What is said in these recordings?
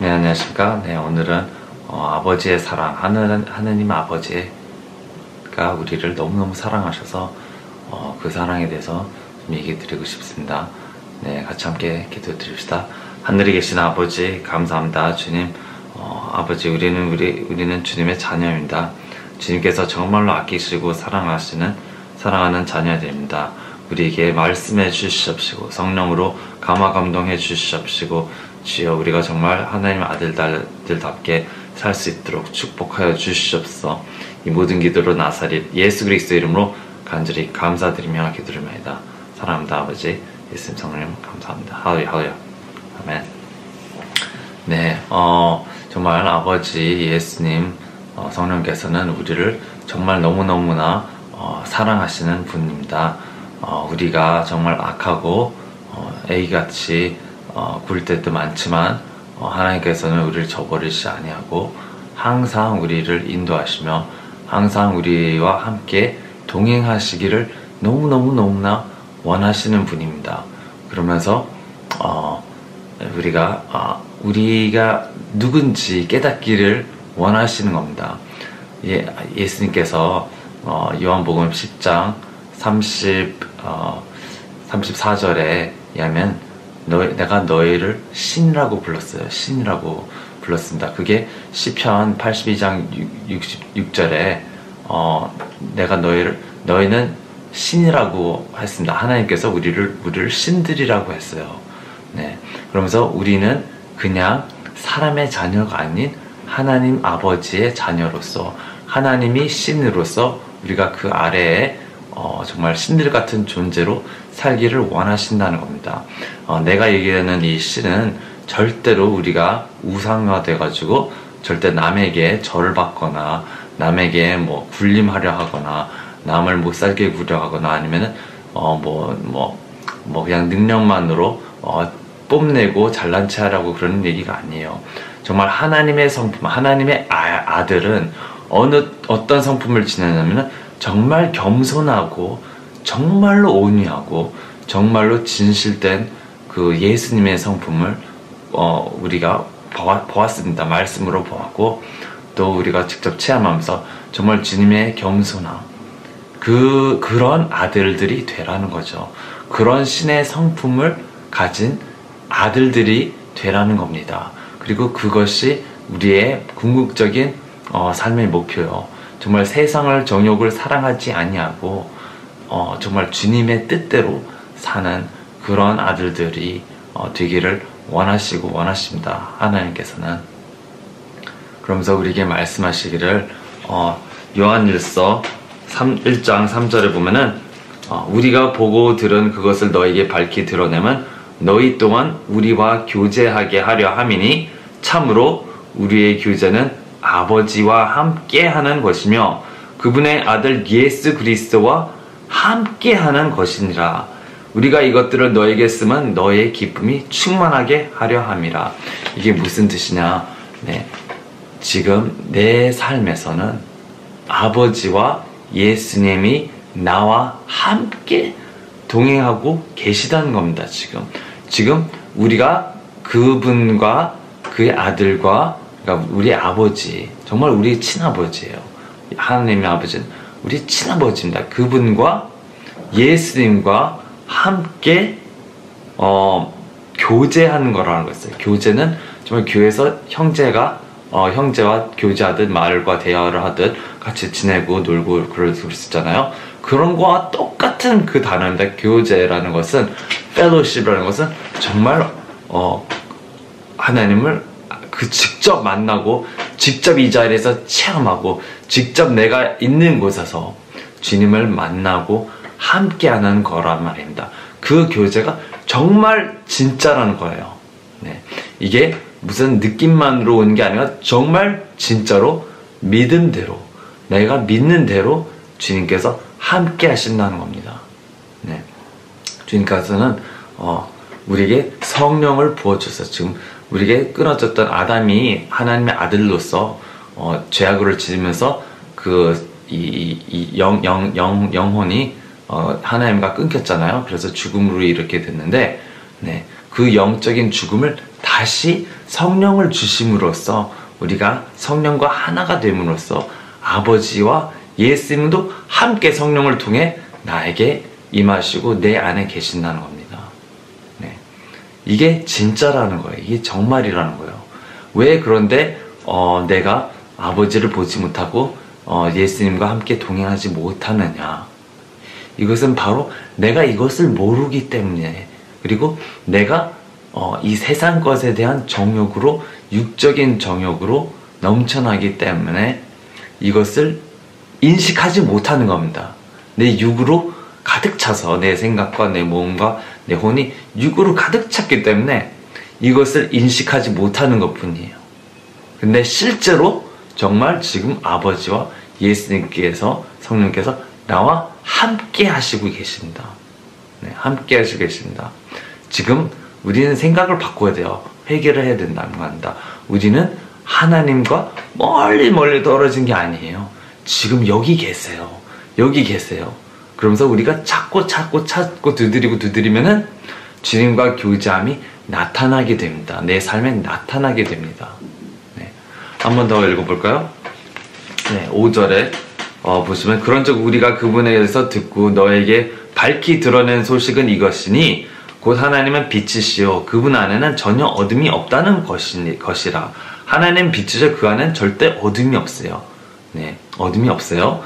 네, 안녕하십니까. 네, 오늘은 아버지의 사랑, 하느님 아버지가 우리를 너무너무 사랑하셔서 그 사랑에 대해서 좀 얘기 드리고 싶습니다. 네, 같이 함께 기도 드립시다. 하늘에 계신 아버지, 감사합니다. 주님, 아버지, 우리는 주님의 자녀입니다. 주님께서 정말로 아끼시고 사랑하는 자녀들입니다. 우리에게 말씀해 주시옵시고 성령으로 감화 감동해 주시옵시고 주여, 우리가 정말 하나님의 아들들답게 살 수 있도록 축복하여 주시옵소서. 이 모든 기도로 나사릿 예수 그리스도 이름으로 간절히 감사드리며 기도드립니다. 사랑합니다. 아버지, 예수님 성령 감사합니다. 할렐루야, 할렐루야. 아멘. 네, 정말 아버지 예수님 성령께서는 우리를 정말 너무너무나 사랑하시는 분입니다. 우리가 정말 악하고 애기같이 굴 때도 많지만 하나님께서는 우리를 저버리시지 아니하고 항상 우리를 인도하시며 항상 우리와 함께 동행하시기를 너무나 원하시는 분입니다. 그러면서 우리가 누군지 깨닫기를 원하시는 겁니다. 예수님께서 요한복음 10장 34절에 의하면 내가 너희를 신이라고 불렀어요. 신이라고 불렀습니다. 그게 시편 82장 66절에 내가 너희는 신이라고 했습니다. 하나님께서 우리를 신들이라고 했어요. 네. 그러면서 우리는 그냥 사람의 자녀가 아닌 하나님 아버지의 자녀로서, 하나님이 신으로서 우리가 그 아래에 정말 신들 같은 존재로 살기를 원하신다는 겁니다. 내가 얘기하는 이 신은 절대로 우리가 우상화돼가지고 절대 남에게 절을 받거나 남에게 뭐 군림하려 하거나 남을 못 살게 구려 하거나 아니면은 그냥 능력만으로 뽐내고 잘난 체 하라고 그러는 얘기가 아니에요. 정말 하나님의 성품, 하나님의 아들은 어떤 성품을 지내냐면은 정말 겸손하고 정말로 온유하고 정말로 진실된 그 예수님의 성품을 우리가 보았습니다. 말씀으로 보았고 또 우리가 직접 체험하면서 정말 주님의 겸손함, 그런 아들들이 되라는 거죠. 그런 신의 성품을 가진 아들들이 되라는 겁니다. 그리고 그것이 우리의 궁극적인 삶의 목표요. 정말 세상을 정욕을 사랑하지 아니하고 정말 주님의 뜻대로 사는 그런 아들들이 되기를 원하십니다. 하나님께서는. 그러면서 우리에게 말씀하시기를 요한일서 1장 3절에 보면은 우리가 보고 들은 그것을 너에게 밝히 드러내면 너희 또한 우리와 교제하게 하려 함이니 참으로 우리의 교제는 아버지와 함께 하는 것이며 그분의 아들 예수 그리스도와 함께 하는 것이니라. 우리가 이것들을 너에게 쓰면 너의 기쁨이 충만하게 하려 함이라. 이게 무슨 뜻이냐? 네, 지금 내 삶에서는 아버지와 예수님이 나와 함께 동행하고 계시다는 겁니다. 지금 우리가 그분과 그의 아들과, 그러니까 우리 아버지, 정말 우리 친아버지예요. 하나님의 아버지는 우리 친아버지입니다. 그분과 예수님과 함께 교제하는 거라는 거였어요. 교제는 정말 교회에서 형제와 교제하듯 말과 대화를 하듯 같이 지내고 놀고 그럴 수 있잖아요. 그런 거와 똑같은 그 단어입니다. 교제라는 것은, fellowship이라는 것은 정말 하나님을 직접 만나고 직접 이 자리에서 체험하고 직접 내가 있는 곳에서 주님을 만나고 함께하는 거란 말입니다. 그 교제가 정말 진짜라는 거예요. 네. 이게 무슨 느낌만으로 오는 게 아니라 정말 진짜로 믿음대로, 내가 믿는 대로 주님께서 함께 하신다는 겁니다. 네. 주님께서는 우리에게 성령을 부어주셔서 지금 우리에게 끊어졌던 아담이 하나님의 아들로서 죄악을 지으면서 영혼이 하나님과 끊겼잖아요. 그래서 죽음으로 이렇게 됐는데, 네, 그 영적인 죽음을 다시 성령을 주심으로써 우리가 성령과 하나가 됨으로써 아버지와 예수님도 함께 성령을 통해 나에게 임하시고 내 안에 계신다는 겁니다. 네. 이게 진짜라는 거예요. 이게 정말이라는 거예요. 왜 그런데 내가 아버지를 보지 못하고 예수님과 함께 동행하지 못하느냐? 이것은 바로 내가 이것을 모르기 때문에, 그리고 내가 이 세상 것에 대한 정욕으로, 육적인 정욕으로 넘쳐나기 때문에 이것을 인식하지 못하는 겁니다. 내 육으로 가득 차서 내 생각과 내 몸과 내 혼이 육으로 가득 찼기 때문에 이것을 인식하지 못하는 것 뿐이에요. 근데 실제로 정말 지금 아버지와 예수님께서, 성령께서 나와 함께 하시고 계십니다. 네, 함께 하시고 계십니다. 지금 우리는 생각을 바꿔야 돼요. 회개를 해야 된다는 겁니다. 우리는 하나님과 멀리 떨어진 게 아니에요. 지금 여기 계세요. 여기 계세요. 그러면서 우리가 찾고 두드리면은 주님과 교제함이 나타나게 됩니다. 내 삶에 나타나게 됩니다. 네. 한 번 더 읽어볼까요? 네, 5절에 보시면, 그런즉 우리가 그분에 대해서 듣고 너에게 밝히 드러낸 소식은 이것이니 곧 하나님은 빛이시요 그분 안에는 전혀 어둠이 없다는 것이라. 하나님 빛이죠. 그 안에는 절대 어둠이 없어요. 네, 어둠이 없어요.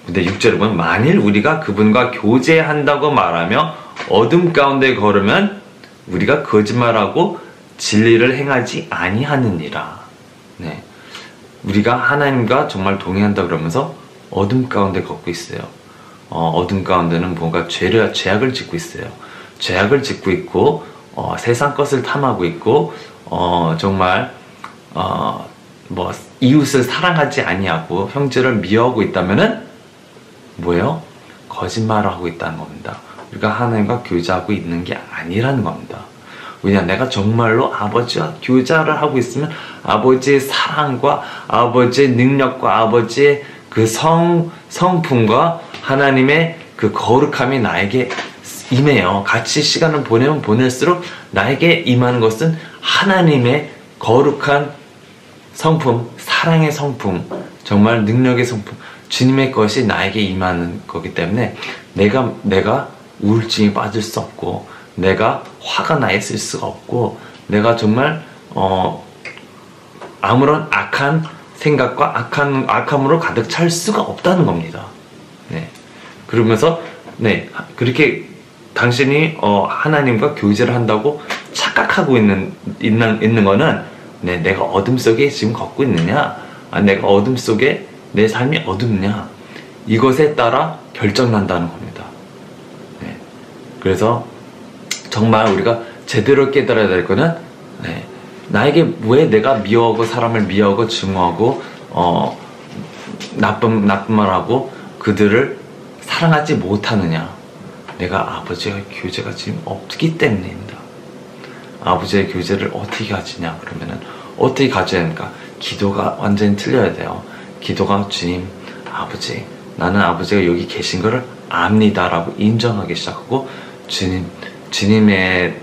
근데 6절에 보면, 만일 우리가 그분과 교제한다고 말하며 어둠 가운데 걸으면 우리가 거짓말하고 진리를 행하지 아니하느니라. 네, 우리가 하나님과 정말 동행한다 그러면서 어둠 가운데 걷고 있어요. 어둠 가운데는 뭔가 죄악을 짓고 있어요. 죄악을 짓고 있고 세상 것을 탐하고 있고 정말 이웃을 사랑하지 아니하고 형제를 미워하고 있다면은 뭐예요? 거짓말을 하고 있다는 겁니다. 우리가 하나님과 교제하고 있는 게 아니라는 겁니다. 왜냐, 내가 정말로 아버지와 교제를 하고 있으면 아버지의 사랑과 아버지의 능력과 아버지의 그 성품과 하나님의 그 거룩함이 나에게 임해요. 같이 시간을 보내면 보낼수록 나에게 임하는 것은 하나님의 거룩한 성품, 사랑의 성품, 정말 능력의 성품, 주님의 것이 나에게 임하는 거기 때문에 내가 우울증에 빠질 수 없고, 내가 화가 나 있을 수가 없고, 내가 정말 아무런 악한 생각과 악함으로 가득 찰 수가 없다는 겁니다. 네. 그러면서 그렇게 당신이 하나님과 교제를 한다고 착각하고 있는 거는 내가 어둠 속에 지금 걷고 있느냐, 내가 어둠 속에 내 삶이 어둡냐, 이것에 따라 결정난다는 겁니다. 네. 그래서 정말 우리가 제대로 깨달아야 될 거는 나에게 왜 내가 미워하고 사람을 미워하고 증오하고 나쁜 말하고 그들을 사랑하지 못하느냐. 내가 아버지와 교제가 지금 없기 때문입니다. 아버지의 교제를 어떻게 가지냐 그러면은 어떻게 가져야 합니까? 기도가 완전히 틀려야 돼요. 기도가 주님, 아버지, 나는 아버지가 여기 계신 것을 압니다 라고 인정하기 시작하고 주님의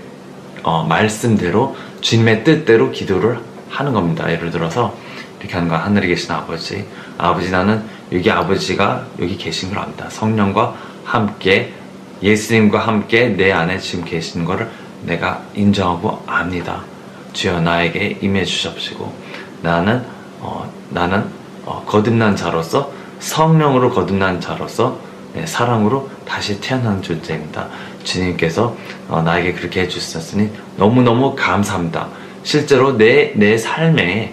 말씀대로, 주님의 뜻대로 기도를 하는 겁니다. 예를 들어서 이렇게 하는 거야. 하늘에 계신 아버지, 나는 여기 아버지가 여기 계신 걸 압니다. 성령과 함께, 예수님과 함께 내 안에 지금 계시는 것을 내가 인정하고 압니다. 주여 나에게 임해 주십시고, 나는 거듭난 자로서, 성령으로 거듭난 자로서 사랑으로 다시 태어난 존재입니다. 주님께서 나에게 그렇게 해주셨으니 너무너무 감사합니다. 실제로 내 삶에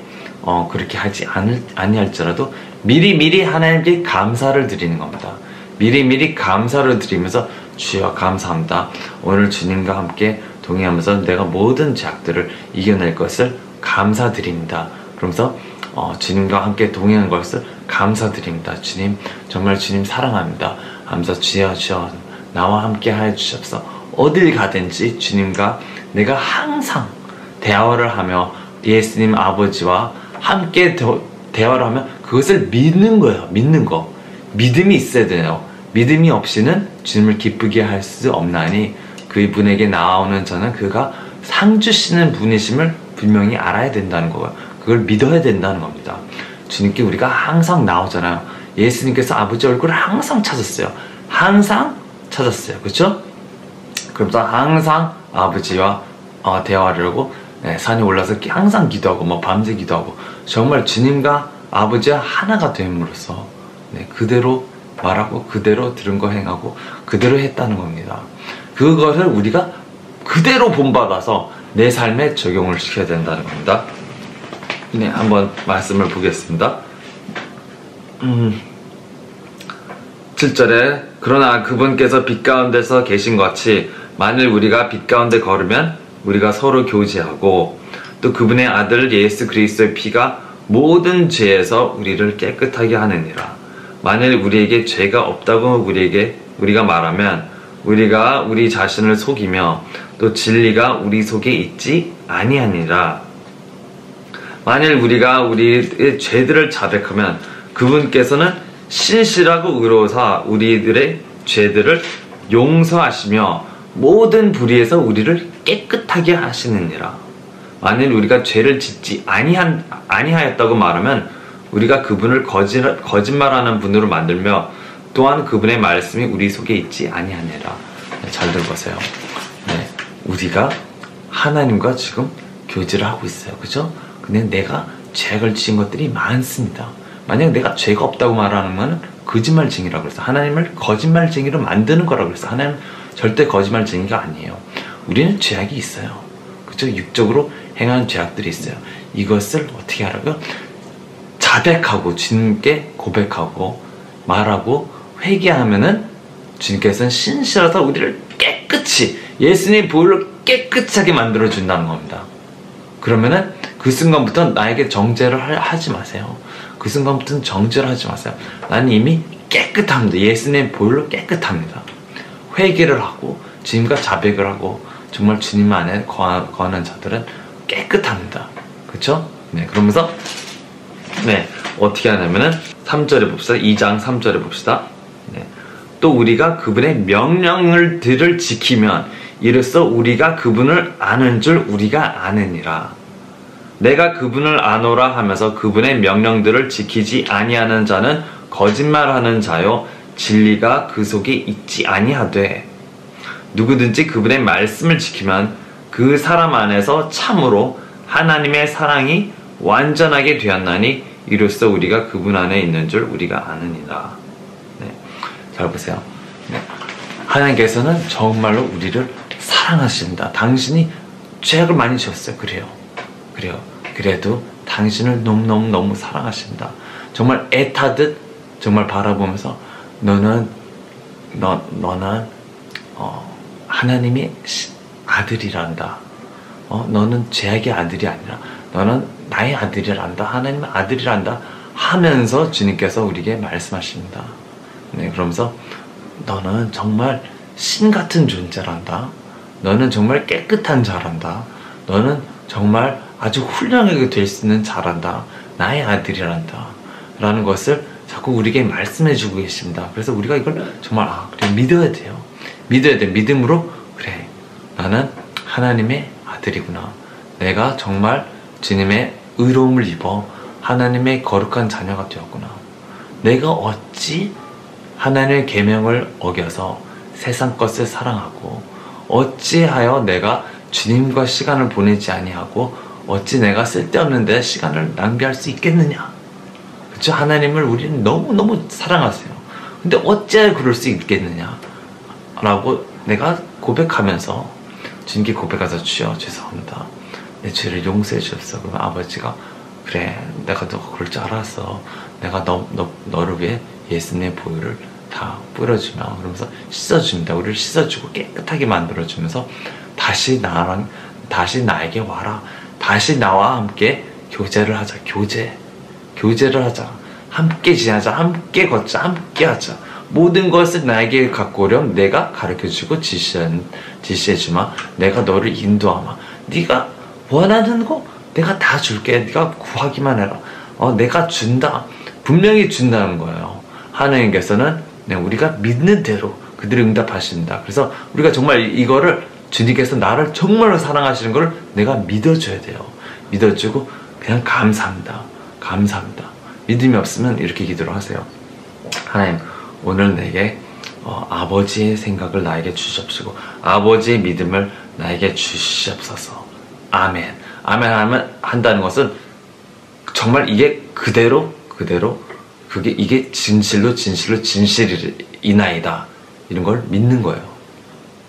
그렇게 하지 아니할지라도 미리 하나님께 감사를 드리는 겁니다. 미리 감사를 드리면서 주여 감사합니다. 오늘 주님과 함께 동행하면서 내가 모든 죄악들을 이겨낼 것을 감사드립니다. 그러면서 주님과 함께 동행한 것을 감사드립니다. 주님, 정말 주님 사랑합니다. 하면서 주여 나와 함께 하여 주옵소서. 어딜 가든지 주님과 내가 항상 대화를 하며 예수님 아버지와 함께 대화를 하며 그것을 믿는 거예요. 믿는 거. 믿음이 있어야 돼요. 믿음이 없이는 주님을 기쁘게 할 수 없나니 그분에게 나오는 저는 그가 상 주시는 분이심을 분명히 알아야 된다는 거예요. 그걸 믿어야 된다는 겁니다. 주님께 우리가 항상 나오잖아요. 예수님께서 아버지 얼굴을 항상 찾았어요. 항상 찾았어요. 그렇죠? 그러면서 항상 아버지와 대화를 하고 산에 올라서 항상 기도하고 뭐 밤새 기도하고 정말 주님과 아버지와 하나가 됨으로써 그대로 말하고 그대로 들은 거 행하고 그대로 했다는 겁니다. 그것을 우리가 그대로 본받아서 내 삶에 적용을 시켜야 된다는 겁니다. 한번 말씀을 보겠습니다. 7절에 그러나 그분께서 빛 가운데서 계신 것 같이 만일 우리가 빛 가운데 걸으면 우리가 서로 교제하고 또 그분의 아들 예수 그리스도의 피가 모든 죄에서 우리를 깨끗하게 하느니라. 만일 우리에게 죄가 없다고 우리가 말하면 우리가 우리 자신을 속이며 또 진리가 우리 속에 있지 아니하니라. 만일 우리가 우리의 죄들을 자백하면 그분께서는 신실하고 의로우사 우리들의 죄들을 용서하시며 모든 불의에서 우리를 깨끗하게 하시느니라. 만일 우리가 죄를 짓지 아니하였다고 말하면 우리가 그분을 거짓말하는 분으로 만들며 또한 그분의 말씀이 우리 속에 있지 아니하니라. 잘 들어보세요. 우리가 하나님과 지금 교제를 하고 있어요. 그죠? 근데 내가 죄를 지은 것들이 많습니다. 만약 내가 죄가 없다고 말하는 건 거짓말쟁이라고 그랬어. 하나님을 거짓말쟁이로 만드는 거라고 그랬어. 하나님은 절대 거짓말쟁이가 아니에요. 우리는 죄악이 있어요. 그죠? 육적으로 행하는 죄악들이 있어요. 이것을 어떻게 하라고요? 자백하고 주님께 고백하고 말하고 회개하면은 주님께서는 신실하사 우리를 깨끗이 예수님의 보혈로 깨끗하게 만들어 준다는 겁니다. 그러면은 그 순간부터 나에게 정죄를 하지 마세요. 그 순간부터는 정죄를 하지 마세요. 나는 이미 깨끗합니다. 예수님의 보혈로 깨끗합니다. 회개를 하고 주님과 자백을 하고 정말 주님 안에 거하는 자들은 깨끗합니다. 그렇죠? 그러면서 어떻게 하냐면은 3절에 봅시다. 2장 3절에 봅시다. 또 우리가 그분의 명령들을 지키면 이로써 우리가 그분을 아는 줄 우리가 아느니라. 내가 그분을 아노라 하면서 그분의 명령들을 지키지 아니하는 자는 거짓말하는 자요 진리가 그 속에 있지 아니하되 누구든지 그분의 말씀을 지키면 그 사람 안에서 참으로 하나님의 사랑이 완전하게 되었나니 이로써 우리가 그분 안에 있는 줄 우리가 아느니라. 잘 보세요. 하나님께서는 정말로 우리를 사랑하신다. 당신이 죄악을 많이 지었어요. 그래요. 그래도 당신을 너무 사랑하신다. 정말 애타듯 정말 바라보면서 너는 하나님의 아들이란다. 너는 죄악의 아들이 아니라 너는 나의 아들이란다. 하나님의 아들이란다 하면서 주님께서 우리에게 말씀하십니다. 그러면서 너는 정말 신 같은 존재란다. 너는 정말 깨끗한 자란다. 너는 정말 아주 훌륭하게 될 수 있는 자란다. 나의 아들이란다. 라는 것을 자꾸 우리에게 말씀해 주고 계십니다. 그래서 우리가 이걸 정말 그래 믿어야 돼요. 믿어야 돼. 믿음으로 그래 나는 하나님의 아들이구나. 내가 정말 주님의 의로움을 입어 하나님의 거룩한 자녀가 되었구나. 내가 어찌 하나님의 계명을 어겨서 세상 것을 사랑하고 어찌하여 내가 주님과 시간을 보내지 아니하고 어찌 내가 쓸데없는 데 시간을 낭비할 수 있겠느냐. 그렇죠? 하나님을 우리는 너무너무 사랑하세요. 근데 어찌하여 그럴 수 있겠느냐 라고 내가 고백하면서 주님께 고백해서 주여 죄송합니다. 내 죄를 용서해 주셨어. 그러면 아버지가 그래 내가 너 그럴 줄 알았어. 내가 너를 위해 예수님의 보혈을 다 뿌려주며 그러면서 씻어줍니다. 우리를 씻어주고 깨끗하게 만들어주면서 다시 나에게 와라. 다시 나와 함께 교제를 하자. 교제를 하자. 함께 지내자. 함께 걷자. 함께 하자. 모든 것을 나에게 갖고 오렴 내가 가르쳐주고 지시해주마. 내가 너를 인도하마. 네가 원하는 거 내가 다 줄게. 네가 구하기만 해라. 내가 준다. 분명히 준다는 거예요. 하나님께서는 우리가 믿는 대로 그들을 응답하신다. 그래서 우리가 정말 이거를 주님께서 나를 정말로 사랑하시는 걸 내가 믿어줘야 돼요. 믿어주고 그냥 감사합니다. 감사합니다. 믿음이 없으면 이렇게 기도를 하세요. 하나님, 오늘 내게 아버지의 생각을 나에게 주시옵시고 아버지의 믿음을 나에게 주시옵소서. 아멘. 아멘 하면 한다는 것은 정말 이게 그대로 이게 진실로 진실이나이다, 이런 걸 믿는 거예요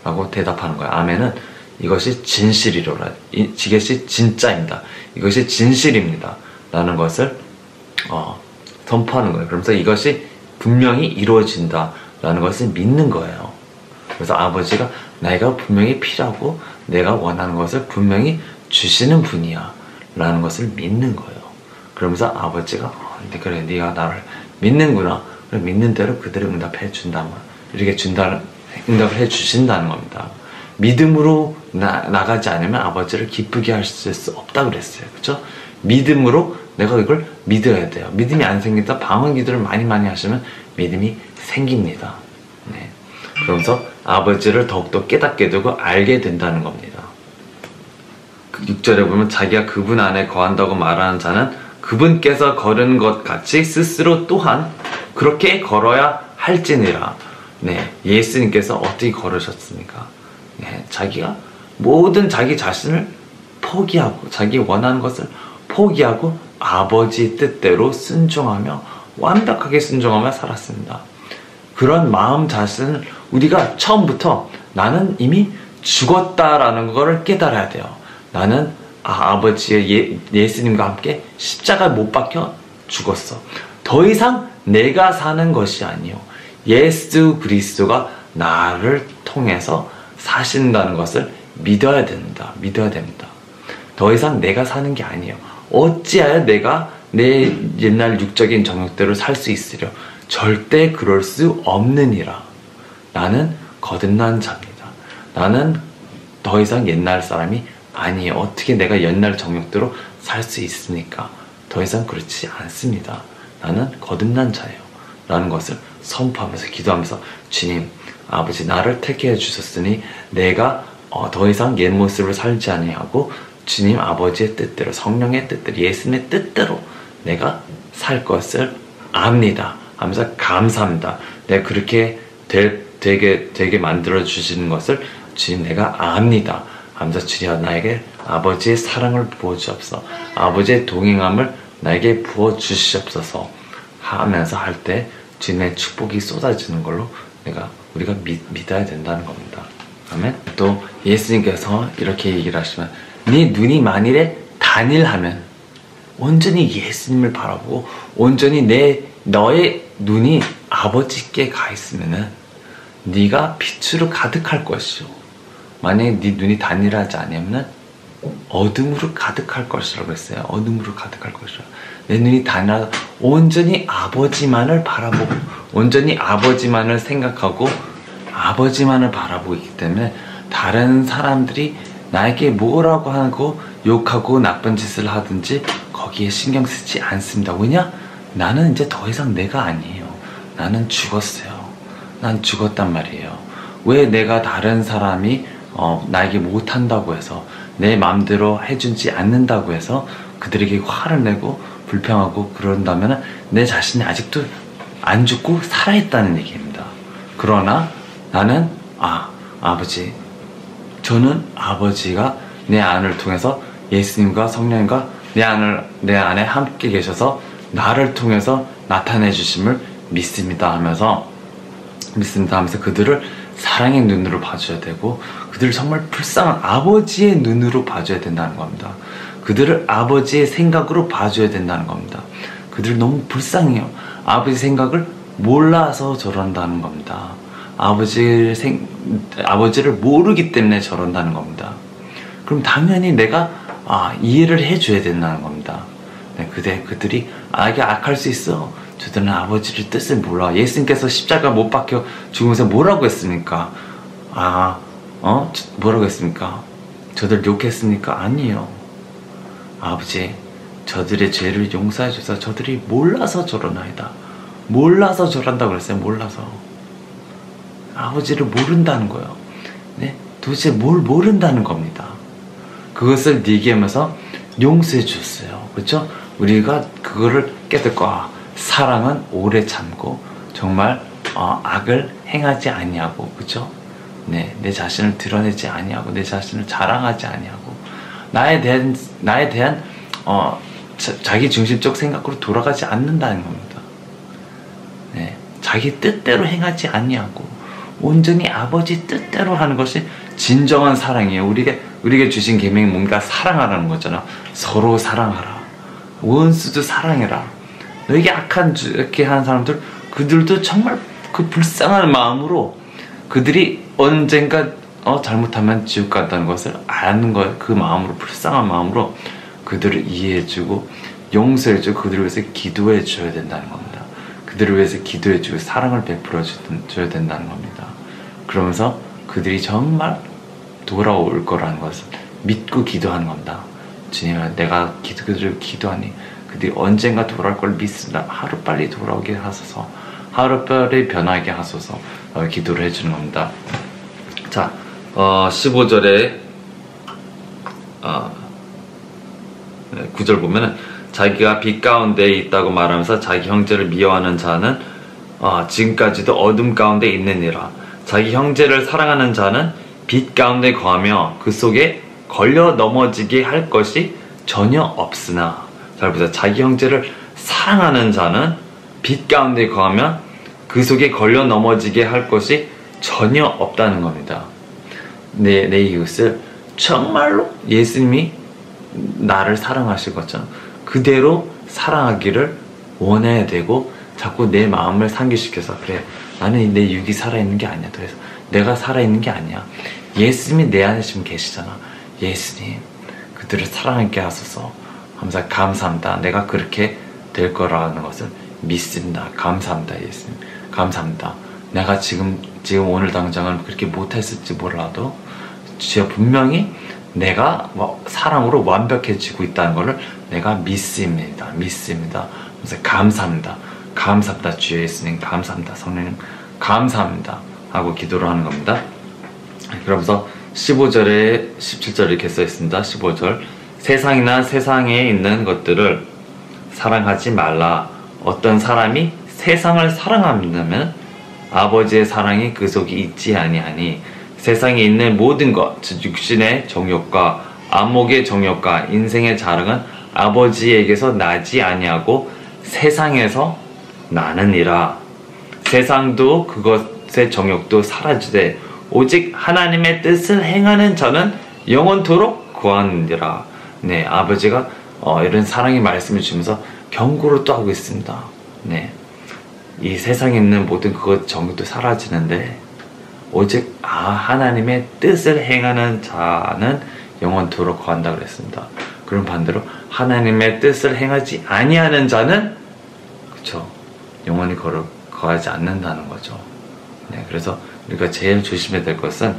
라고 대답하는 거예요. 아멘은 이것이 진실이로라, 이것이 진짜입니다, 이것이 진실입니다 라는 것을 선포하는 거예요. 그러면서 이것이 분명히 이루어진다 라는 것을 믿는 거예요. 그래서 아버지가 내가 분명히 필요하고 내가 원하는 것을 분명히 주시는 분이야 라는 것을 믿는 거예요. 그러면서 아버지가 그래, 네가 나를 믿는구나, 그래, 믿는 대로 그대로 응답해 준다면 이렇게 응답을 해 주신다는 겁니다. 믿음으로 나가지 않으면 아버지를 기쁘게 하실 수 없다 그랬어요. 그렇죠? 믿음으로 내가 이걸 믿어야 돼요. 믿음이 안 생긴다, 방언 기도를 많이 하시면 믿음이 생깁니다. 네. 그러면서 아버지를 더욱더 깨닫게 되고 알게 된다는 겁니다. 6절에 보면 자기가 그분 안에 거한다고 말하는 자는 그분께서 걸은 것 같이 스스로 또한 그렇게 걸어야 할지니라. 네, 예수님께서 어떻게 걸으셨습니까? 네, 자기가 모든 자기 자신을 포기하고 자기 원하는 것을 포기하고 아버지 뜻대로 순종하며 완벽하게 순종하며 살았습니다. 그런 마음 자신을 우리가 처음부터 나는 이미 죽었다라는 것을 깨달아야 돼요. 나는 아버지의 예수님과 함께 십자가에 못 박혀 죽었어. 더 이상 내가 사는 것이 아니요, 예수 그리스도가 나를 통해서 사신다는 것을 믿어야 됩니다. 더 이상 내가 사는 게 아니에요. 어찌하여 내가 내 옛날 육적인 정욕대로 살 수 있으려? 절대 그럴 수 없느니라. 나는 거듭난 자입니다. 나는 더 이상 옛날 사람이 아니에요. 어떻게 내가 옛날 정욕대로 살 수 있습니까? 더 이상 그렇지 않습니다. 나는 거듭난 자예요 라는 것을 선포하면서 기도하면서, 주님, 아버지, 나를 택해 주셨으니 내가 더 이상 옛 모습을 살지 아니하고 주님 아버지의 뜻대로, 성령의 뜻대로, 예수님의 뜻대로 내가 살 것을 압니다 하면서 감사합니다. 내가 그렇게 되게 만들어 주시는 것을 주님 내가 압니다 하면서, 주여 나에게 아버지의 사랑을 부어주옵소서, 아버지의 동행함을 나에게 부어주시옵소서 하면서 할 때 주님의 축복이 쏟아지는 걸로 우리가 믿어야 된다는 겁니다. 아멘. 또 예수님께서 이렇게 얘기를 하시면, 네 눈이 만일에 단일하면, 온전히 예수님을 바라보고 온전히 너의 눈이 아버지께 가 있으면은 네가 빛으로 가득할 것이요, 만약에 네 눈이 단일하지 않으면 어둠으로 가득할 것이라고 했어요. 어둠으로 가득할 것이라. 내 눈이 단일하다, 온전히 아버지만을 바라보고 온전히 아버지만을 생각하고 아버지만을 바라보고 있기 때문에 다른 사람들이 나에게 뭐라고 하고 욕하고 나쁜 짓을 하든지 거기에 신경 쓰지 않습니다. 왜냐? 나는 이제 더 이상 내가 아니에요. 나는 죽었어요. 난 죽었단 말이에요. 왜 내가 다른 사람이 나에게 못한다고 해서, 내 마음대로 해주지 않는다고 해서 그들에게 화를 내고 불평하고 그런다면 내 자신이 아직도 안 죽고 살아있다는 얘기입니다. 그러나 나는 아버지, 저는 아버지가 내 안을 통해서 예수님과 성령님과 내 안에 함께 계셔서 나를 통해서 나타내 주심을 믿습니다 하면서 그들을 사랑의 눈으로 봐줘야 되고, 그들을 정말 불쌍한 아버지의 눈으로 봐줘야 된다는 겁니다. 그들을 아버지의 생각으로 봐줘야 된다는 겁니다. 그들 너무 불쌍해요. 아버지 생각을 몰라서 저런다는 겁니다. 아버지를 모르기 때문에 저런다는 겁니다. 그럼 당연히 내가 이해를 해줘야 된다는 겁니다. 네, 그들이 악할 수 있어. 저들은 아버지의 뜻을 몰라. 예수님께서 십자가 못 박혀 죽으면서 뭐라고 했습니까? 뭐라고 했습니까? 저들 욕했습니까? 아니에요. 아버지, 저들의 죄를 용서해 주셔서 저들이 몰라서 저러나이다. 몰라서 저런다고 그랬어요. 몰라서. 아버지를 모른다는 거예요. 네? 도대체 뭘 모른다는 겁니다. 그것을 얘기하면서 용서해 줬어요. 그렇죠? 우리가 그거를 깨닫고 사랑은 오래 참고 정말 악을 행하지 아니하고, 그렇죠? 네, 내 자신을 드러내지 아니하고 내 자신을 자랑하지 아니하고 나에 대한 자기 중심적 생각으로 돌아가지 않는다는 겁니다. 네, 자기 뜻대로 행하지 아니하고 온전히 아버지 뜻대로 하는 것이 진정한 사랑이에요. 우리에게 주신 계명이 뭔가 사랑하라는 거잖아. 서로 사랑하라. 원수도 사랑해라. 너에게 이렇게 하는 사람들, 그들도 정말 그 불쌍한 마음으로 그들이 언젠가 잘못하면 지옥 간다는 것을 아는 거예요. 그 마음으로, 불쌍한 마음으로 그들을 이해해주고 용서해주고 그들을 위해서 기도해 줘야 된다는 겁니다. 그들을 위해서 기도해주고 사랑을 베풀어 줘야 된다는 겁니다. 그러면서 그들이 정말 돌아올 거라는 것을 믿고 기도하는 겁니다. 주님아, 내가 그들을 기도하니 그들이 언젠가 돌아올 걸 믿습니다. 하루빨리 돌아오게 하소서, 하루빨리 변하게 하소서, 기도를 해주는 겁니다. 자, 15절에 9절 보면은 자기가 빛 가운데 있다고 말하면서 자기 형제를 미워하는 자는 지금까지도 어둠 가운데 있느니라. 자기 형제를 사랑하는 자는 빛 가운데 거하며 그 속에 걸려 넘어지게 할 것이 전혀 없으나, 잘 보세요. 자기 형제를 사랑하는 자는 빛 가운데 거하며 그 속에 걸려 넘어지게 할 것이 전혀 없다는 겁니다. 내 이웃을 정말로 예수님이 나를 사랑하실 것처럼 그대로 사랑하기를 원해야 되고, 자꾸 내 마음을 상기시켜서, 그래, 나는 내 육이 살아있는 게 아니야. 그래서 내가 살아있는 게 아니야. 예수님이 내 안에 지금 계시잖아. 예수님, 그들을 사랑하게 하소서 하면서 감사합니다. 내가 그렇게 될 거라는 것을 믿습니다. 감사합니다. 예수님, 감사합니다. 내가 지금 오늘 당장은 그렇게 못했을지 몰라도 주여 분명히 내가 사랑으로 완벽해지고 있다는 것을 내가 믿습니다. 그래서 감사합니다. 감사합니다. 주여 예수님, 감사합니다. 성령님, 감사합니다. 하고 기도를 하는 겁니다. 그러면서 15절에 17절 이렇게 써 있습니다. 15절, 세상이나 세상에 있는 것들을 사랑하지 말라. 어떤 사람이 세상을 사랑한다면 아버지의 사랑이 그 속에 있지 아니하니, 세상에 있는 모든 것, 즉 육신의 정욕과 안목의 정욕과 인생의 자랑은 아버지에게서 나지 아니하고 세상에서 나느니라. 세상도 그것의 정욕도 사라지되 오직 하나님의 뜻을 행하는 자는 영원토록 구하느니라. 네, 아버지가 이런 사랑의 말씀을 주면서 경고를 또 하고 있습니다. 네, 이 세상에 있는 모든 그것 정욕도 사라지는데 오직 하나님의 뜻을 행하는 자는 영원토록 구한다 그랬습니다. 그럼 반대로 하나님의 뜻을 행하지 아니하는 자는, 그쵸, 영원히 거하지 않는다는 거죠. 네, 그래서 우리가 제일 조심해야 될 것은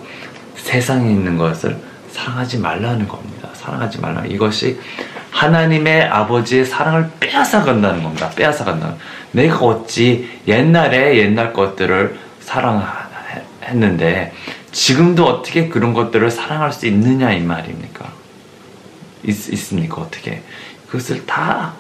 세상에 있는 것을 사랑하지 말라는 겁니다. 사랑하지 말라. 이것이 하나님의 아버지의 사랑을 빼앗아간다는 겁니다. 빼앗아간다는. 내가 어찌 옛날 것들을 사랑했는데 지금도 어떻게 그런 것들을 사랑할 수 있느냐 이 말입니까? 있습니까? 어떻게? 그것을 다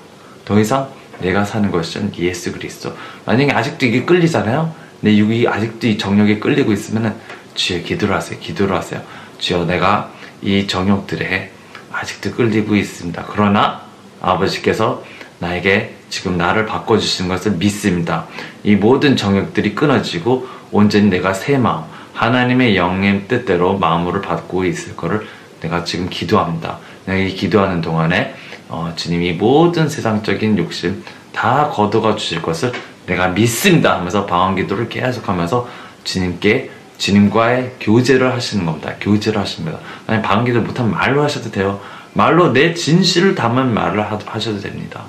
더 이상 내가 사는 것은 예수 그리스도. 만약에 아직도 이게 끌리잖아요. 내 육이 아직도 이 정욕에 끌리고 있으면은 주여 기도를 하세요. 주여 내가 이 정욕들에 아직도 끌리고 있습니다. 그러나 아버지께서 나에게 지금 나를 바꿔주시는 것을 믿습니다. 이 모든 정욕들이 끊어지고 온전히 내가 새 마음, 하나님의 영의 뜻대로 마음으로 받고 있을 거를 내가 지금 기도합니다. 내가 이 기도하는 동안에 주님이 모든 세상적인 욕심 다 거둬가 주실 것을 내가 믿습니다 하면서 방언기도를 계속하면서 주님과의 교제를 하시는 겁니다. 교제를 하십니다. 아니, 방언기도 못하면 말로 하셔도 돼요. 말로 내 진실을 담은 말을 하셔도 됩니다.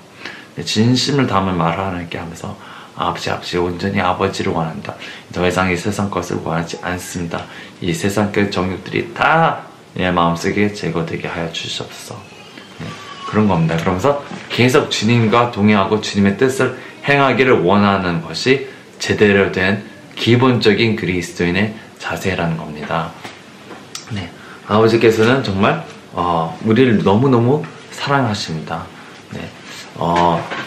내 진심을 담은 말을 하나님께 하면서 아버지 온전히 아버지를 원합니다. 더 이상 이 세상 것을 원하지 않습니다. 이 세상 그 정욕들이 다 내 마음속에 제거되게 하여 주시옵소서. 네, 그런 겁니다. 그러면서 계속 주님과 동행하고 주님의 뜻을 행하기를 원하는 것이 제대로 된 기본적인 그리스도인의 자세라는 겁니다. 네, 아버지께서는 정말 우리를 너무너무 사랑하십니다. 네,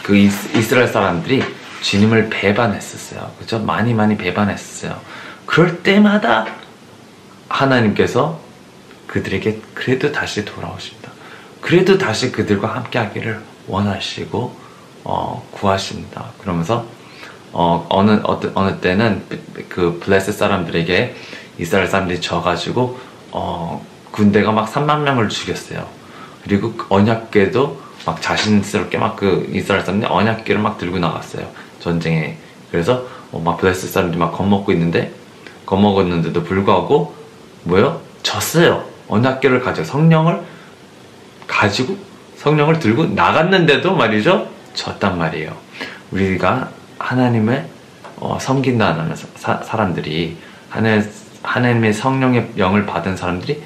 그 이스라엘 사람들이 주님을 배반했었어요. 그죠? 많이 배반했었어요. 그럴 때마다 하나님께서 그들에게 그래도 다시 돌아오십니다. 그래도 다시 그들과 함께 하기를 원하시고 구하십니다. 그러면서 어느 때는 그 블레셋 사람들에게 이스라엘 사람들이 져가지고 군대가 막 3만 명을 죽였어요. 그리고 언약궤도 막 자신스럽게 막 그 이스라엘 사람들이 언약궤를 막 들고 나갔어요. 전쟁에. 그래서 막 블레셋 사람들이 막 겁먹었는데도 불구하고 뭐요? 졌어요. 언약궤를 가지고 성령을 들고 나갔는데도 말이죠, 졌단 말이에요. 우리가 하나님을 섬긴다는 사람들이, 하나님의 성령의 영을 받은 사람들이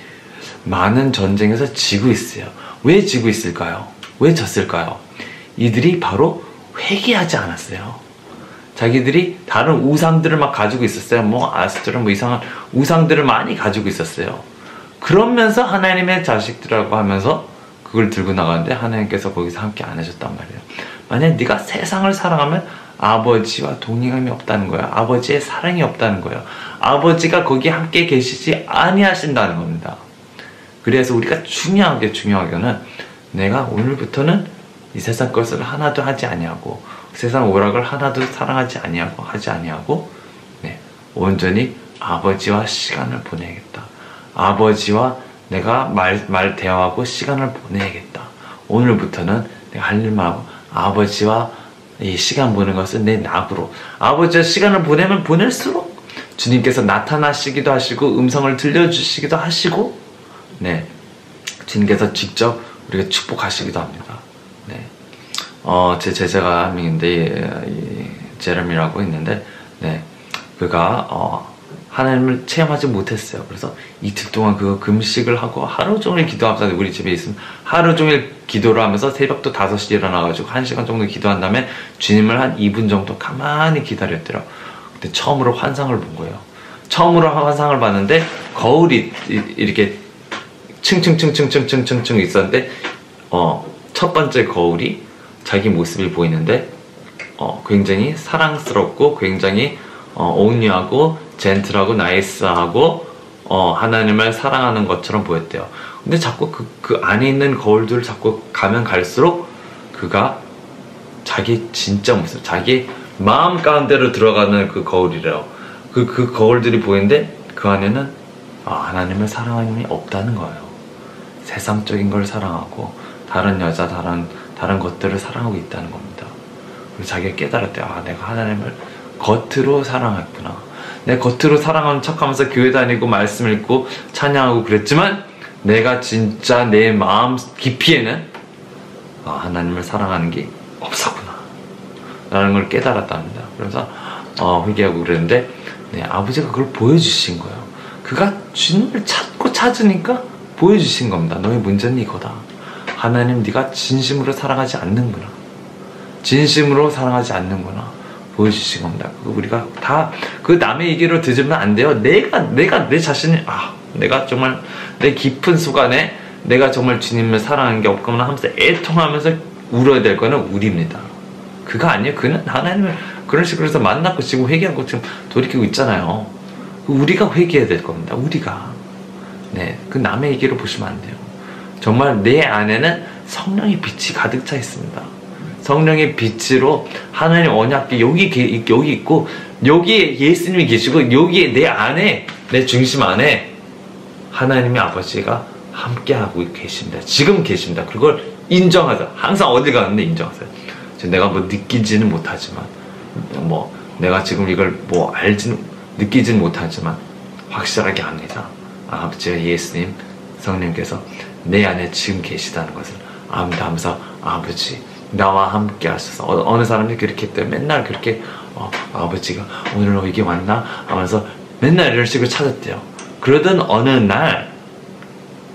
많은 전쟁에서 지고 있어요. 왜 지고 있을까요? 왜 졌을까요? 이들이 바로 회개하지 않았어요. 자기들이 다른 우상들을 막 가지고 있었어요. 뭐 아스토라 뭐 이상한 우상들을 많이 가지고 있었어요. 그러면서 하나님의 자식들이라고 하면서 그걸 들고 나가는데 하나님께서 거기서 함께 안 하셨단 말이에요. 만약 네가 세상을 사랑하면 아버지와 동행함이 없다는 거야. 아버지의 사랑이 없다는 거예요. 아버지가 거기 함께 계시지 아니하신다는 겁니다. 그래서 우리가 중요하게는 내가 오늘부터는 이 세상 것을 하나도 하지 아니하고 세상 오락을 하나도 사랑하지 아니하고 네, 온전히 아버지와 시간을 보내야겠다. 아버지와 내가 대화하고 시간을 보내야겠다. 오늘부터는 내가 할 일만 하고 아버지와 이 시간 보내는 것은 내 낙으로, 아버지와 시간을 보내면 보낼수록 주님께서 나타나시기도 하시고 음성을 들려주시기도 하시고, 네, 주님께서 직접 우리가 축복하시기도 합니다. 네, 제 제자가 한 명인데 제레미라고 있는데, 네, 그가 하나님을 체험하지 못했어요. 그래서 이틀 동안 그 금식을 하고 하루 종일 기도하면서, 우리 집에 있으면 하루 종일 기도를 하면서 새벽도 5시에 일어나가지고 1시간 정도 기도한 다음에 주님을 한 2분 정도 가만히 기다렸더래요. 근데 처음으로 환상을 본 거예요. 처음으로 환상을 봤는데 거울이 이렇게 층층층층층층층층 있었는데 첫 번째 거울이 자기 모습이 보이는데 굉장히 사랑스럽고 굉장히 온유하고 젠틀하고 나이스하고 하나님을 사랑하는 것처럼 보였대요. 근데 자꾸 그 안에 있는 거울들을 자꾸 가면 갈수록 그가 자기 진짜 모습, 자기 마음 가운데로 들어가는 그 거울이래요. 그 거울들이 보이는데 그 안에는 하나님을 사랑하는 힘이 없다는 거예요. 세상적인 걸 사랑하고 다른 여자, 다른 것들을 사랑하고 있다는 겁니다. 그리고 자기가 깨달았대요. 내가 하나님을 겉으로 사랑했구나. 내 겉으로 사랑하는 척하면서 교회 다니고 말씀 읽고 찬양하고 그랬지만 내가 진짜 내 마음 깊이에는 하나님을 사랑하는 게 없었구나 라는 걸 깨달았답니다. 그래서 회개하고 그랬는데, 네, 아버지가 그걸 보여주신 거예요. 그가 주님을 찾으니까 보여주신 겁니다. 너의 문제는 이거다. 하나님, 네가 진심으로 사랑하지 않는구나. 진심으로 사랑하지 않는구나. 보여주신 겁니다. 우리가 다 그 남의 얘기로 들으면 안 돼요. 내가 내 자신이 내가 정말 내 깊은 속안에 내가 정말 주님을 사랑하는 게 없구나 하면서 애통하면서 울어야 될 거는 우리입니다. 그가 아니에요. 그는 하나님을 그런 식으로 해서 만났고 지금 회개하고 지금 돌이키고 있잖아요. 우리가 회개해야 될 겁니다. 우리가. 네, 그 남의 얘기로 보시면 안 돼요. 정말 내 안에는 성령의 빛이 가득 차 있습니다. 성령의 빛으로 하나님 언약궤 여기 있고 여기에 예수님이 계시고 여기에 내 안에, 내 중심 안에 하나님의 아버지가 함께하고 계십니다. 지금 계십니다. 그걸 인정하자. 항상 어디 가는데 인정하세요. 내가 뭐 느끼지는 못하지만 내가 지금 이걸 느끼지는 못하지만 확실하게 압니다. 아버지와 예수님, 성령께서 내 안에 지금 계시다는 것을 압니다 하면서 아버지 나와 함께 하셔서 어느 사람이 그렇게 했대요. 맨날 그렇게 아버지가 오늘 여기 왔나 하면서 맨날 이런 식으로 찾았대요. 그러던 어느 날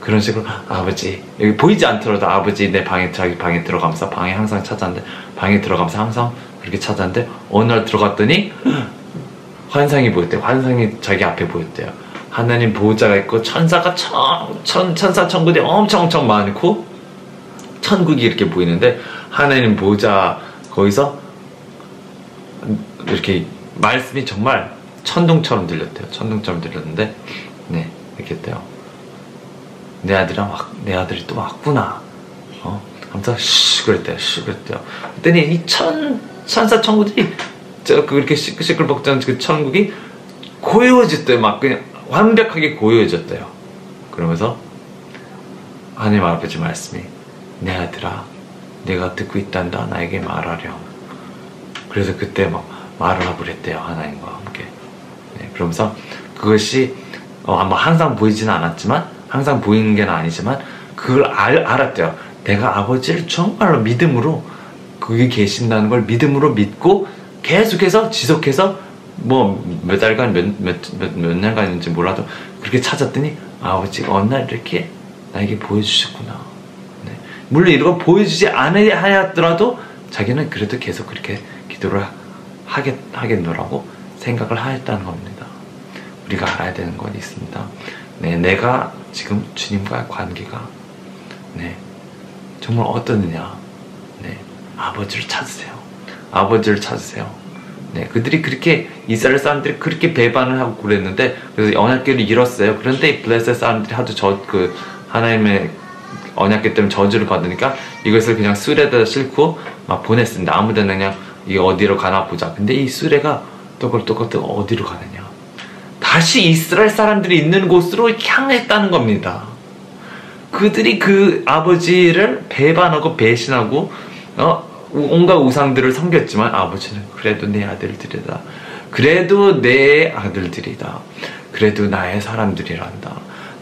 그런 식으로 아버지 여기 보이지 않더라도 아버지 내 방에 자기 방에 들어가면서 방에 항상 찾았는데 방에 들어가면서 항상 그렇게 찾았는데 어느 날 들어갔더니 환상이 보였대요. 환상이 자기 앞에 보였대요. 하나님 보호자가 있고 천사가 천사 천군이 엄청 많고 천국이 이렇게 보이는데 하나님 보호자 거기서 이렇게 말씀이 정말 천둥처럼 들렸대요. 천둥처럼 들렸는데 네 이렇게 했대요. 내 아들이 또 왔구나. 하면서 슈 그랬대요. 그랬더니 이 천사 천국들이 그렇게 시끌벅적한 그 천국이 고요해졌대요. 막 그냥 완벽하게 고요해졌대요. 그러면서 하나님 아버지 말씀이 내 아들아 내가 듣고 있단다 나에게 말하렴. 그래서 그때 막 말을 하고 그랬대요. 하나님과 함께. 네, 그러면서 그것이 아마 항상 보이지는 않았지만 항상 보이는 게 아니지만 그걸 알았대요. 내가 아버지를 정말로 믿음으로 거기 계신다는 걸 믿음으로 믿고 계속해서 지속해서 뭐 몇 달간 몇 년간인지 몰라도 그렇게 찾았더니 아버지가 어느 날 이렇게 나에게 보여주셨구나. 네. 물론 이런 거 보여주지 않았더라도 자기는 그래도 계속 그렇게 기도를 하겠노라고 생각을 하였다는 겁니다. 우리가 알아야 되는 건 있습니다. 네, 내가 지금 주님과의 관계가 네, 정말 어떠느냐. 네, 아버지를 찾으세요. 아버지를 찾으세요. 네, 그들이 그렇게 이스라엘 사람들이 그렇게 배반을 하고 그랬는데 그래서 언약궤를 잃었어요. 그런데 블레셋 사람들이 하도 하나님의 언약궤 때문에 저주를 받으니까 이것을 그냥 수레에다 싣고 막 보냈습니다. 아무데나 그냥 이게 어디로 가나 보자. 근데 이 수레가 똑똑똑 어디로 가느냐. 다시 이스라엘 사람들이 있는 곳으로 향했다는 겁니다. 그들이 그 아버지를 배반하고 배신하고 온갖 우상들을 섬겼지만 아버지는 그래도 내 아들들이다. 그래도 내 아들들이다. 그래도 나의 사람들이란다.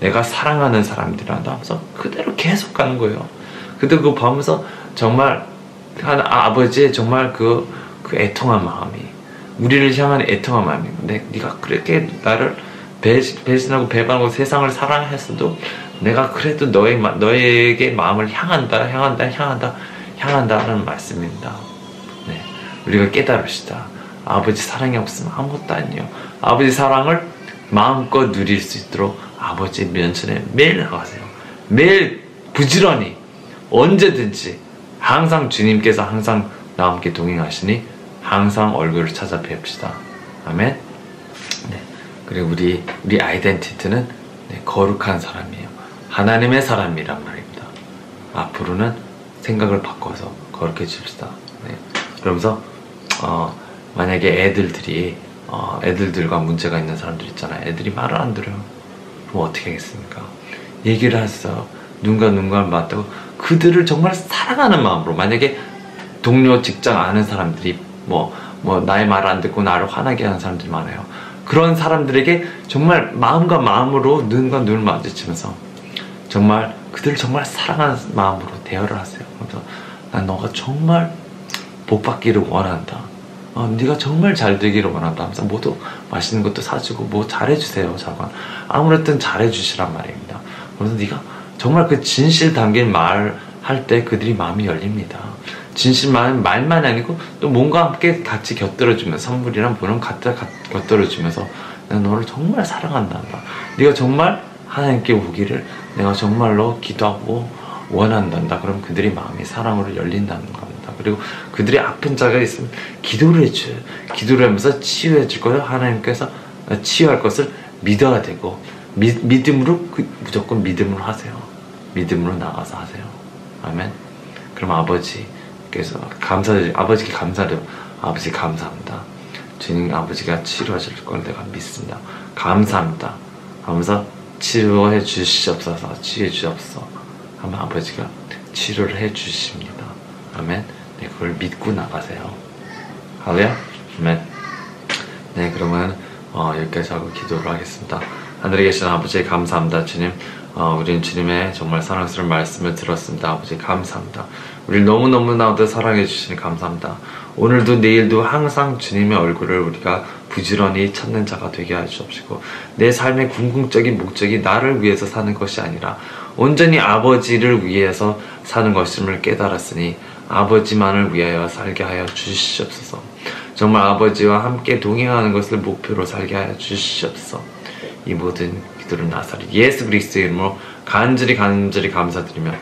내가 사랑하는 사람들이란다 하면서 그대로 계속 가는 거예요. 그들 그거 보면서 정말 아버지의 정말 그 애통한 마음이 우리를 향한 애통한 마음이 네가 그렇게 나를 배신하고 배반하고 세상을 사랑했어도 내가 그래도 너에게 마음을 향한다는 말씀입니다. 네, 우리가 깨달읍시다. 아버지 사랑이 없으면 아무것도 아니에요. 아버지 사랑을 마음껏 누릴 수 있도록 아버지 면전에 매일 나가세요. 매일 부지런히 언제든지 항상 주님께서 항상 나와 함께 동행하시니 항상 얼굴을 찾아뵙시다. 아멘. 네, 그리고 우리 아이덴티티는 네, 거룩한 사람이에요. 하나님의 사람이란 말입니다. 앞으로는 생각을 바꿔서 거룩해집시다. 네. 그러면서 만약에 애들들과 문제가 있는 사람들 있잖아요. 애들이 말을 안 들어요. 그럼 어떻게 하겠습니까? 얘기를 하세요. 눈과 맞다고 그들을 정말 사랑하는 마음으로 만약에 동료 직장 아는 사람들이 뭐 나의 말을 안 듣고 나를 화나게 하는 사람들이 많아요. 그런 사람들에게 정말 마음과 마음으로 눈과 눈을 마주치면서 정말 그들을 정말 사랑하는 마음으로 대화를 하세요. 그래서 난 너가 정말 복받기를 원한다. 네가 정말 잘 되기를 원한다 하면서 모두 맛있는 것도 사주고 뭐 잘해주세요. 자관 아무래도 잘해주시란 말입니다. 그래서 네가 정말 그 진실 담긴 말 할 때 그들이 마음이 열립니다. 진실 말만 아니고 또 뭔가 함께 같이 곁들여주면서 선물이랑 물은 갖다 곁들여주면서 내가 너를 정말 사랑한다. 네가 정말 하나님께 오기를 내가 정말로 기도하고 원한단다. 그럼 그들이 마음이 사랑으로 열린다는 겁니다. 그리고 그들이 아픈 자가 있으면 기도를 해줘요. 기도를 하면서 치유해 줄 거예요. 하나님께서 치유할 것을 믿어야 되고 믿음으로 무조건 믿음으로 하세요. 믿음으로 나가서 하세요. 아멘. 그럼 아버지께서 아버지께 감사해요. 아버지 감사합니다. 주님 아버지가 치료하실 걸 내가 믿습니다. 감사합니다. 하면서 치료해 주시옵소서. 치유해 주시옵소서. 하면 아버지가 치료를 해 주십니다. 아멘. 네, 그걸 믿고 나가세요. 할렐루야. 아멘. 네, 그러면 여기까지 하고 기도를 하겠습니다. 하늘에 계신 아버지 감사합니다. 주님, 우리는 주님의 정말 사랑스러운 말씀을 들었습니다. 아버지 감사합니다. 우리를 너무너무나도 사랑해 주시니 감사합니다. 오늘도 내일도 항상 주님의 얼굴을 우리가 부지런히 찾는 자가 되게 하시옵시고 내 삶의 궁극적인 목적이 나를 위해서 사는 것이 아니라 온전히 아버지를 위해서 사는 것임을 깨달았으니 아버지만을 위하여 살게 하여 주시옵소서. 정말 아버지와 함께 동행하는 것을 목표로 살게 하여 주시옵소서. 이 모든 기도를 나사렛 예수 그리스도의 이름으로 간절히 감사드립니다.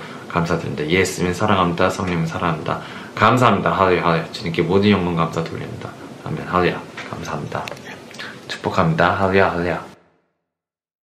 예수님 사랑합니다. 성령님 사랑합니다. 감사합니다. 할렐루야. 주님께 모든 영광 감사 돌립니다. 아멘. 할렐루야. 감사합니다. 축복합니다. 할렐루야.